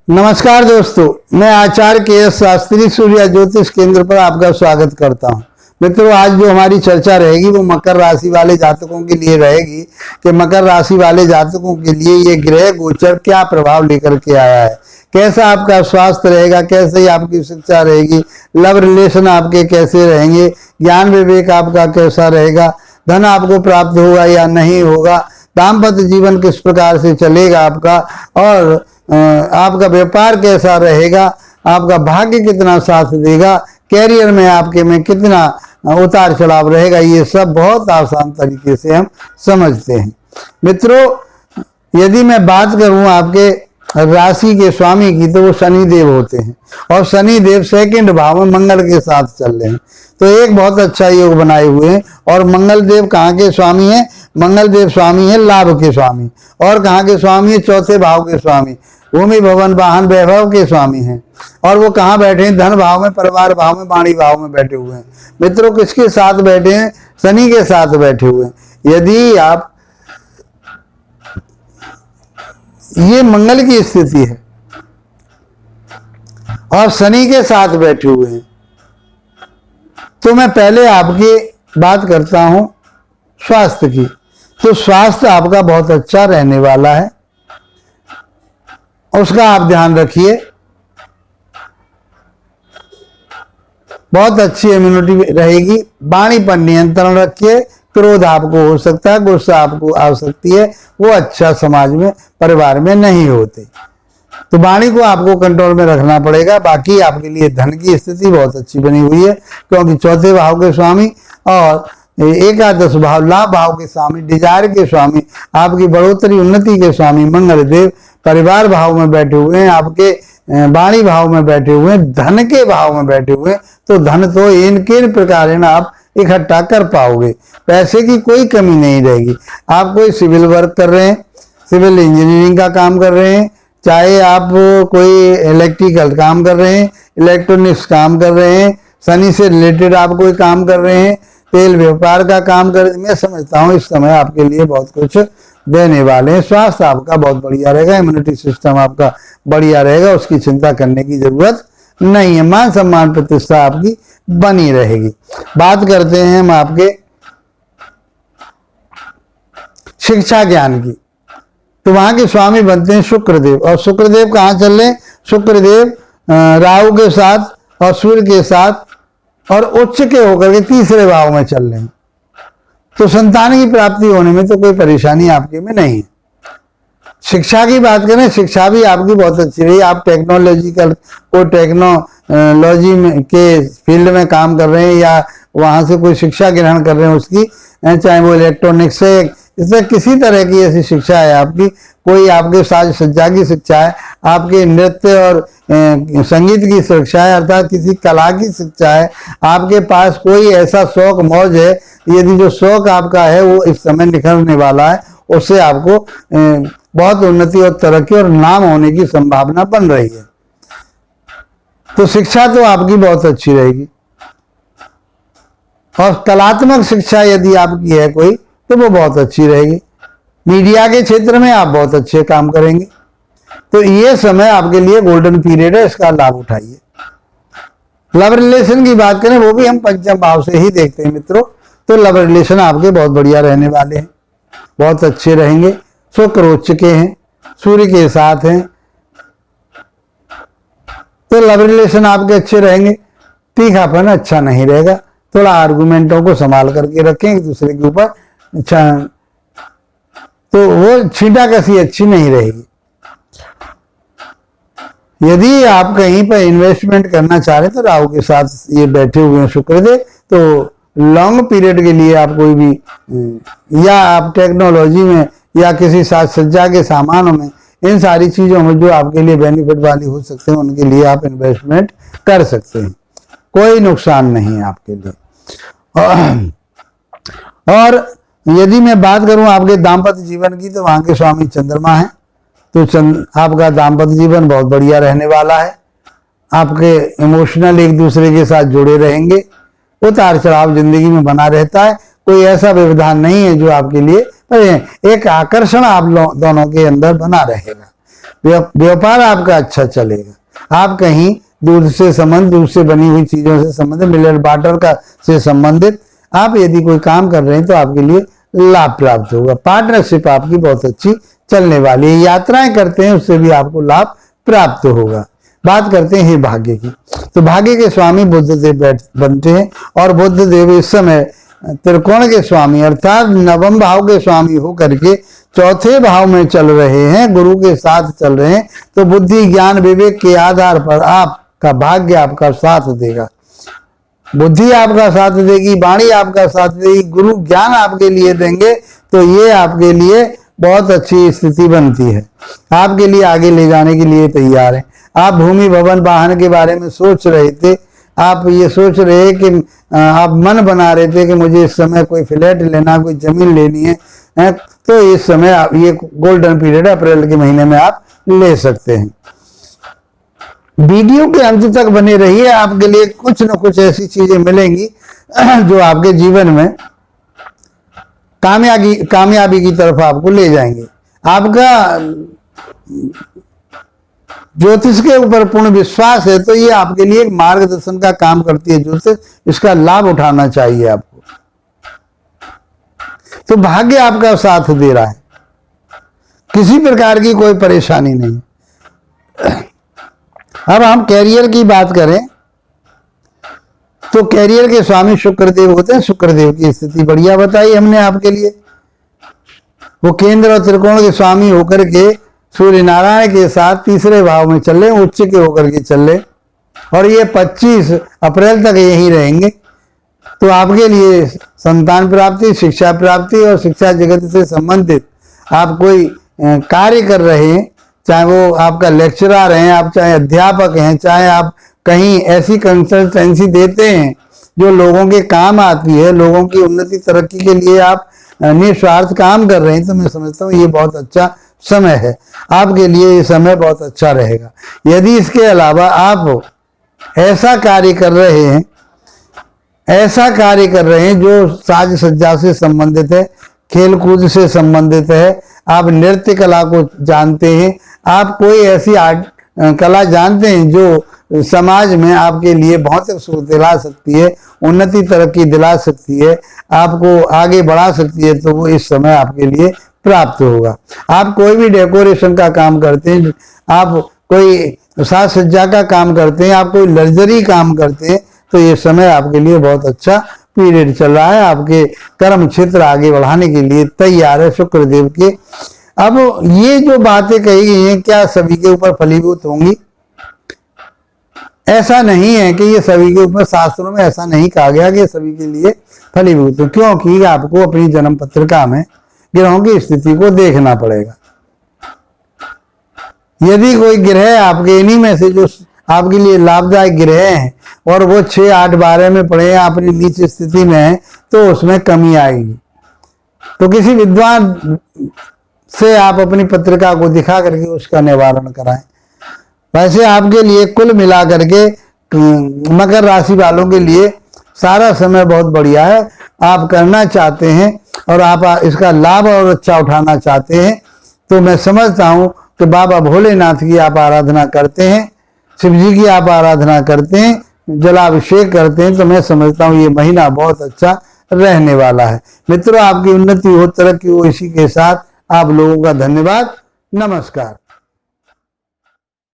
नमस्कार दोस्तों, मैं आचार्य के शास्त्री सूर्य ज्योतिष केंद्र पर आपका स्वागत करता हूं। मित्रों, आज जो हमारी चर्चा रहेगी वो मकर राशि वाले जातकों के लिए रहेगी कि मकर राशि वाले जातकों के लिए ये ग्रह गोचर क्या प्रभाव लेकर के आया है, कैसा आपका स्वास्थ्य रहेगा, कैसे आपकी शिक्षा रहेगी, लव रिलेशन आपके कैसे रहेंगे, ज्ञान विवेक आपका कैसा रहेगा, धन आपको प्राप्त होगा या नहीं होगा, दाम्पत्य जीवन किस प्रकार से चलेगा आपका, और आपका व्यापार कैसा रहेगा, आपका भाग्य कितना साथ देगा, कैरियर में आपके में कितना उतार चढ़ाव रहेगा, ये सब बहुत आसान तरीके से हम समझते हैं। मित्रों, यदि मैं बात करूं आपके राशि के स्वामी की तो वो शनि देव होते हैं और शनि देव सेकंड भाव में मंगल के साथ चल रहे हैं, तो एक बहुत अच्छा योग बनाए हुए हैं। और मंगल देव कहाँ के स्वामी हैं? मंगल देव स्वामी है लाभ के स्वामी। और कहाँ के स्वामी है? चौथे भाव के स्वामी, भूमि भवन वाहन वैभव के स्वामी हैं। और वो कहाँ बैठे हैं? धन भाव में, परिवार भाव में, वाणी भाव में बैठे हुए हैं। मित्रों, किसके साथ बैठे हैं? शनि के साथ बैठे हुए हैं। यदि आप, ये मंगल की स्थिति है और शनि के साथ बैठे हुए हैं, तो मैं पहले आपकी बात करता हूं स्वास्थ्य की। तो स्वास्थ्य आपका बहुत अच्छा रहने वाला है, उसका आप ध्यान रखिए। बहुत अच्छी इम्यूनिटी रहेगी। वाणी पर नियंत्रण रखिए। क्रोध आपको हो सकता है, गुस्सा आपको आ सकती है, वो अच्छा समाज में, परिवार में नहीं होते, तो वाणी को आपको कंट्रोल में रखना पड़ेगा। बाकी आपके लिए धन की स्थिति बहुत अच्छी बनी हुई है, क्योंकि चौथे भाव के स्वामी और एकादश भाव लाभ भाव के स्वामी, डिजायर के स्वामी, आपकी बढ़ोतरी उन्नति के स्वामी मंगल देव परिवार भाव में बैठे हुए हैं, आपके वाणी भाव में बैठे हुए हैं, धन के भाव में बैठे हुए हैं। तो धन तो इन प्रकार आप इकट्ठा कर पाओगे, पैसे की कोई कमी नहीं रहेगी। आप कोई सिविल वर्क कर रहे हैं, सिविल इंजीनियरिंग का काम कर रहे हैं, चाहे आप कोई इलेक्ट्रिकल काम कर रहे हैं, इलेक्ट्रॉनिक्स काम कर रहे हैं, शनि से रिलेटेड आप कोई काम कर रहे हैं, तेल व्यापार का काम कर, मैं समझता हूँ इस समय आपके लिए बहुत कुछ देने वाले हैं। स्वास्थ्य आपका बहुत बढ़िया रहेगा, इम्यूनिटी सिस्टम आपका बढ़िया रहेगा, उसकी चिंता करने की जरूरत नहीं है। मान सम्मान प्रतिष्ठा आपकी बनी रहेगी। बात करते हैं हम आपके शिक्षा ज्ञान की, तो वहां के स्वामी बनते हैं शुक्रदेव। और शुक्रदेव कहाँ चल रहे हैं? शुक्रदेव राहु के साथ और सूर्य के साथ और उच्च के होकर के तीसरे भाव में चल रहे हैं, तो संतान की प्राप्ति होने में तो कोई परेशानी आपके में नहीं है। शिक्षा की बात करें, शिक्षा भी आपकी बहुत अच्छी रही। आप टेक्नोलॉजिकल कोई टेक्नोलॉजी में के फील्ड में काम कर रहे हैं या वहां से कोई शिक्षा ग्रहण कर रहे हैं उसकी, चाहे वो इलेक्ट्रॉनिक्स से, इससे किसी तरह की ऐसी शिक्षा है आपकी, कोई आपके साज सज्जा की शिक्षा है, आपके नृत्य और संगीत की शिक्षा है, अर्थात किसी कला की शिक्षा है, आपके पास कोई ऐसा शौक मौज है, यदि जो शौक आपका है वो इस समय निखरने वाला है, उससे आपको बहुत उन्नति और तरक्की और नाम होने की संभावना बन रही है। तो शिक्षा तो आपकी बहुत अच्छी रहेगी। और कलात्मक शिक्षा यदि आपकी है कोई, तो वो बहुत अच्छी रहेगी। मीडिया के क्षेत्र में आप बहुत अच्छे काम करेंगे। तो ये समय आपके लिए गोल्डन पीरियड है, इसका लाभ उठाइए। लव रिलेशन की बात करें, वो भी हम पंचम भाव से ही देखते हैं मित्रों, तो लव रिलेशन आपके बहुत बढ़िया रहने वाले हैं, बहुत अच्छे रहेंगे। शुक्र उच्च के हैं, सूर्य के साथ हैं, तो लव रिलेशन आपके अच्छे रहेंगे। तीखापन अच्छा नहीं रहेगा, थोड़ा आर्गुमेंटों को संभाल करके रखें एक दूसरे के ऊपर, अच्छा, तो वो छींटाकशी अच्छी नहीं रहेगी। यदि आप कहीं पर इन्वेस्टमेंट करना चाह रहे तो राहु के साथ ये बैठे हुए हैं शुक्रदेव, तो लॉन्ग पीरियड के लिए आप कोई भी, या आप टेक्नोलॉजी में या किसी साज सज्जा के सामानों में, इन सारी चीजों में जो आपके लिए बेनिफिट वाली हो सकते हैं, उनके लिए आप इन्वेस्टमेंट कर सकते हैं, कोई नुकसान नहीं है आपके लिए। और यदि मैं बात करूं आपके दाम्पत्य जीवन की, तो वहां के स्वामी चंद्रमा है, तो आपका दाम्पत्य जीवन बहुत बढ़िया रहने वाला है। आपके इमोशनल एक दूसरे के साथ जुड़े रहेंगे, उतार चढ़ाव जिंदगी में बना रहता है, कोई ऐसा व्यवधान नहीं है जो आपके लिए, एक आकर्षण आप दोनों के अंदर बना रहेगा। व्यापार आपका अच्छा चलेगा। आप कहीं दूध से संबंध, दूध से बनी हुई चीजों से संबंधित, मिनरल वाटर का से संबंधित आप यदि कोई काम कर रहे हैं तो आपके लिए लाभ प्राप्त होगा। पार्टनरशिप आपकी बहुत अच्छी चलने वाली है। यात्राएं करते हैं उससे भी आपको लाभ प्राप्त होगा। बात करते हैं भाग्य की, तो भाग्य के स्वामी बुध देव बनते हैं और बुध देव इस समय त्रिकोण के स्वामी अर्थात नवम भाव के स्वामी होकर के चौथे भाव में चल रहे हैं, गुरु के साथ चल रहे हैं। तो बुद्धि ज्ञान विवेक के आधार पर आपका भाग्य आपका साथ देगा। बुद्धि आपका साथ देगी, वाणी आपका साथ देगी, गुरु ज्ञान आपके लिए देंगे। तो ये आपके लिए बहुत अच्छी स्थिति बनती है, आपके लिए आगे ले जाने के लिए तैयार है। आप भूमि भवन वाहन के बारे में सोच रहे थे, आप ये सोच रहे कि आप मन बना रहे थे कि मुझे इस समय कोई फ्लैट लेना, कोई जमीन लेनी है, तो इस समय आप ये गोल्डन पीरियड अप्रैल के महीने में आप ले सकते हैं। वीडियो के अंत तक बने रहिए, आपके लिए कुछ न कुछ ऐसी चीजें मिलेंगी जो आपके जीवन में कामयाबी की तरफ आपको ले जाएंगे। आपका ज्योतिष के ऊपर पूर्ण विश्वास है तो ये आपके लिए एक मार्गदर्शन का काम करती है ज्योतिष, इसका लाभ उठाना चाहिए आपको। तो भाग्य आपका साथ दे रहा है, किसी प्रकार की कोई परेशानी नहीं। अब हम कैरियर की बात करें तो कैरियर के स्वामी शुक्रदेव होते हैं। शुक्रदेव की स्थिति बढ़िया बताई हमने आपके लिए। वो केंद्र और त्रिकोण के स्वामी होकर के सूर्य नारायण के साथ तीसरे भाव में चल रहे, उच्च के होकर के चल रहे, और ये 25 अप्रैल तक यहीं रहेंगे। तो आपके लिए संतान प्राप्ति, शिक्षा प्राप्ति और शिक्षा जगत से संबंधित आप कोई कार्य कर रहे हैं, चाहे वो आपका लेक्चरर हैं, आप चाहे अध्यापक हैं, चाहे आप कहीं ऐसी कंसल्टेंसी देते हैं जो लोगों के काम आती है, लोगों की उन्नति तरक्की के लिए आप निस्वार्थ काम कर रहे हैं, तो मैं समझता हूँ ये बहुत अच्छा समय है आपके लिए। ये समय बहुत अच्छा रहेगा। यदि इसके अलावा आप ऐसा कार्य कर रहे हैं जो साज सज्जा से संबंधित है, खेल कूद से संबंधित है, आप नृत्य कला को जानते हैं, आप कोई ऐसी आर्ट कला जानते हैं जो समाज में आपके लिए बहुत सुख दिला सकती है, उन्नति तरक्की दिला सकती है, आपको आगे बढ़ा सकती है, तो वो इस समय आपके लिए प्राप्त होगा। आप कोई भी डेकोरेशन का काम करते हैं, आप कोई साज सज्जा का काम करते हैं, आप कोई लग्जरी काम करते हैं, तो ये समय आपके लिए बहुत अच्छा पीरियड चल रहा है। आपके कर्म क्षेत्र आगे बढ़ाने के लिए तैयार है शुक्रदेव के। अब ये जो बातें कही गई हैं क्या सभी के ऊपर फलीभूत होंगी? ऐसा नहीं है कि ये सभी के ऊपर, शास्त्रों में ऐसा नहीं कहा गया कि सभी के लिए फलीभूत हो, क्योंकि आपको अपनी जन्म पत्रिका में ग्रहों की स्थिति को देखना पड़ेगा। यदि कोई ग्रह आपके इन्हीं में से जो आपके लिए लाभदायक ग्रह हैं और वो 6, 8, 12 में पड़े हैं, अपनी नीच स्थिति में है, तो उसमें कमी आएगी। तो किसी विद्वान से आप अपनी पत्रिका को दिखा करके उसका निवारण कराएं। वैसे आपके लिए कुल मिला करके मकर राशि वालों के लिए सारा समय बहुत बढ़िया है। आप करना चाहते हैं और आप इसका लाभ और अच्छा उठाना चाहते हैं, तो मैं समझता हूं कि बाबा भोलेनाथ की आप आराधना करते हैं, शिव जी की आप आराधना करते हैं, जलाभिषेक करते हैं, तो मैं समझता हूँ ये महीना बहुत अच्छा रहने वाला है। मित्रों, आपकी उन्नति हो, तरक्की हो, इसी के साथ आप लोगों का धन्यवाद। नमस्कार।